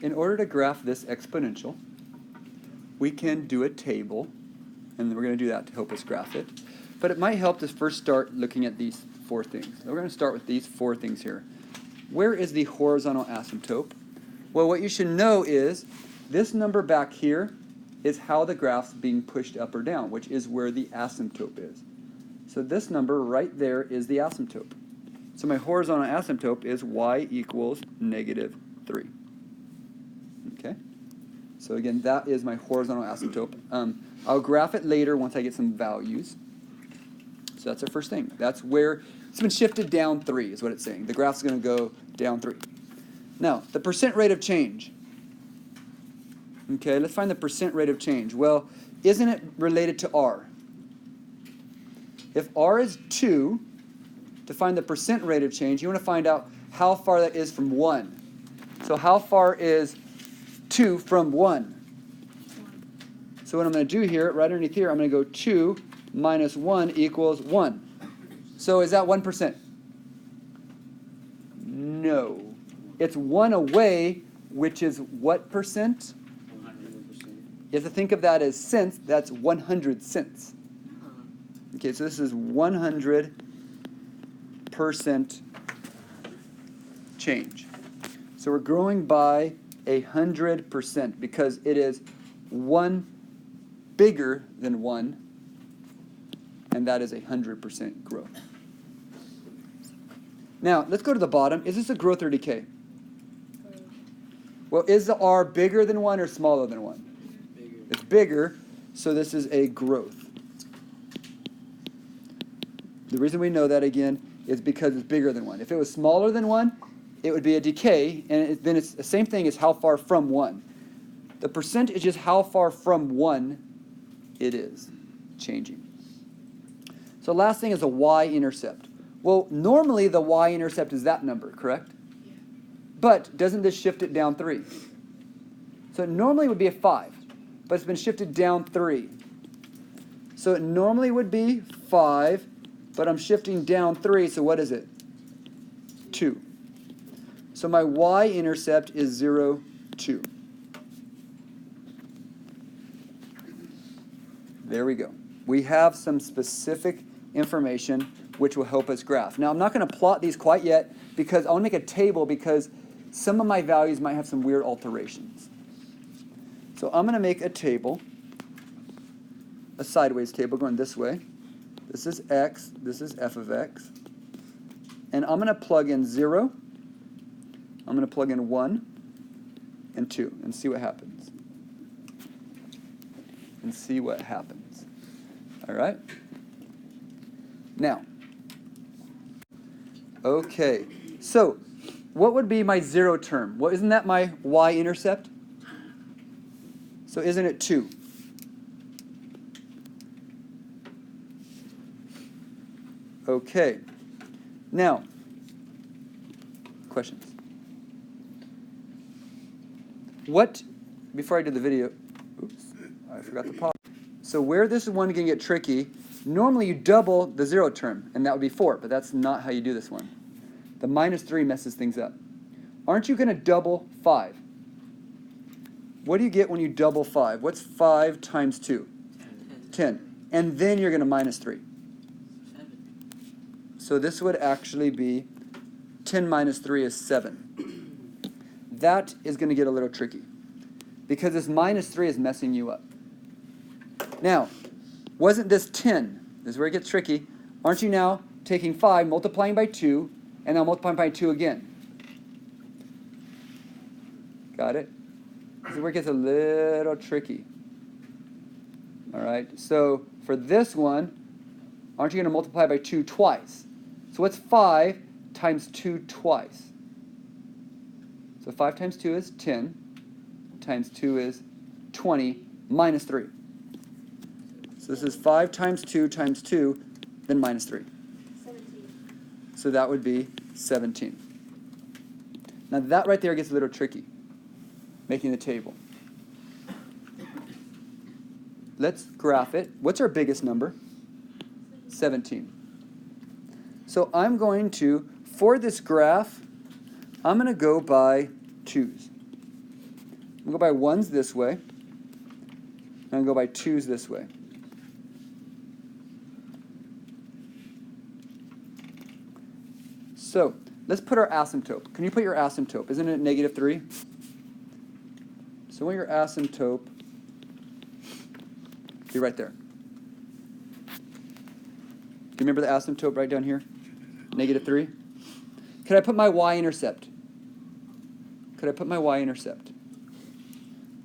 in order to graph this exponential, we can do a table, and we're going to do that to help us graph it. But it might help to first start looking at these four things. So we're going to start with these four things here. Where is the horizontal asymptote? Well, what you should know is this number back here is how the graph's being pushed up or down, which is where the asymptote is. So this number right there is the asymptote. So my horizontal asymptote is y equals -3. Okay? So again, that is my horizontal asymptote. I'll graph it later once I get some values. So that's our first thing. That's where it's been shifted down 3 is what it's saying. The graph's going to go down 3. Now, the percent rate of change. Okay, let's find the percent rate of change. Well, isn't it related to r? If r is 2, to find the percent rate of change, you want to find out how far that is from 1. So how far is 2 from 1? So what I'm going to do here, right underneath here, I'm going to go 2 minus 1 equals 1. So is that 1%? No. It's 1 away, which is what percent? 100%. You have to think of that as cents. That's 100 cents. Okay, so this is 100% change. So we're growing by 100% because it is 1 bigger than 1, and that is 100% growth. Now, let's go to the bottom. Is this a growth or decay? Well, is the r bigger than 1 or smaller than 1? Bigger. It's bigger, so this is a growth. The reason we know that, again, is because it's bigger than 1. If it was smaller than 1, it would be a decay, and then it's the same thing as how far from 1. The percent is just how far from 1 it is changing. So last thing is the y-intercept. Well, normally the y-intercept is that number, correct? Yeah. But doesn't this shift it down 3? So it normally would be a 5, but it's been shifted down 3. So it normally would be 5, but I'm shifting down 3, so what is it? 2. So my y-intercept is 0, 2. There we go. We have some specific information which will help us graph. Now, I'm not going to plot these quite yet because I want to make a table because some of my values might have some weird alterations. So I'm going to make a table, a sideways table going this way. This is x, this is f of x. And I'm going to plug in 0, I'm going to plug in 1 and 2 and see what happens. And see what happens. All right? Now, okay, so what would be my 0 term? Well, isn't that my y-intercept? So isn't it 2? Okay. Now, questions? What, before I did the video, oops, I forgot to pause. So where this is one can get tricky, normally you double the 0 term, and that would be 4, but that's not how you do this one. The -3 messes things up. Aren't you going to double 5? What do you get when you double 5? What's 5 times 2? 10. And then you're going to -3. 7. So this would actually be 10 minus 3 is 7. That is going to get a little tricky because this -3 is messing you up. Now, wasn't this 10? This is where it gets tricky. Aren't you now taking 5, multiplying by 2, and now multiplying by 2 again? Got it? This is where it gets a little tricky. All right, so for this one, aren't you going to multiply by 2 twice? So what's 5 times 2 twice? So 5 times 2 is 10, times 2 is 20, minus 3. So this is 5 times 2 times 2, then minus 3. 17. So that would be 17. Now that right there gets a little tricky, making the table. Let's graph it. What's our biggest number? 17. So I'm going to, for this graph, I'm going to go by 2's. I'm going to go by 1s this way. And I'm going to go by 2s this way. So let's put our asymptote. Can you put your asymptote? Isn't it negative 3? So when your asymptote, be right there. Do you remember the asymptote right down here? Negative 3? Could I put my y-intercept? Could I put my y-intercept?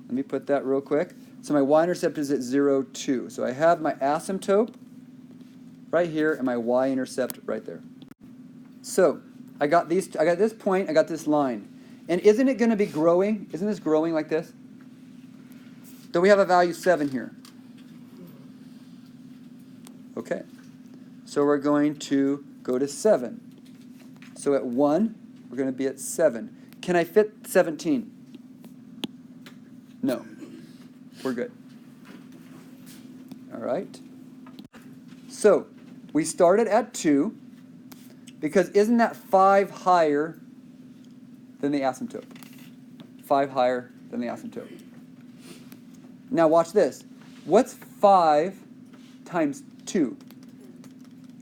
Let me put that real quick. So my y-intercept is at 0, 2. So I have my asymptote right here and my y-intercept right there. So I got this point, I got this line. And isn't it going to be growing? Isn't this growing like this? So we have a value 7 here. Okay. So we're going to go to 7. So at 1, we're going to be at 7. Can I fit 17? No. We're good. All right. So we started at 2, because isn't that 5 higher than the asymptote? 5 higher than the asymptote. Now watch this. What's 5 times 2?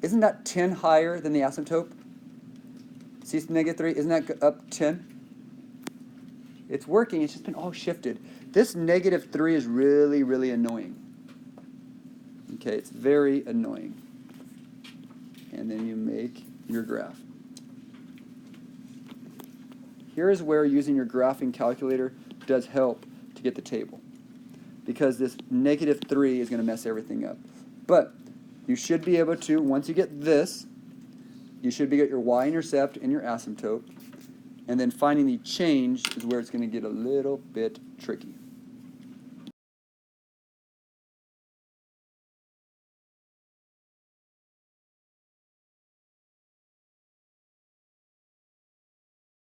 Isn't that 10 higher than the asymptote? See, it's negative 3. Isn't that up 10? It's working. It's just been all shifted. This negative 3 is really, really annoying. Okay, it's very annoying. And then you make your graph. Here is where using your graphing calculator does help to get the table, because this negative 3 is going to mess everything up. But you should be able to, once you get this, you should be get your y-intercept and your asymptote, and then finding the change is where it's going to get a little bit tricky.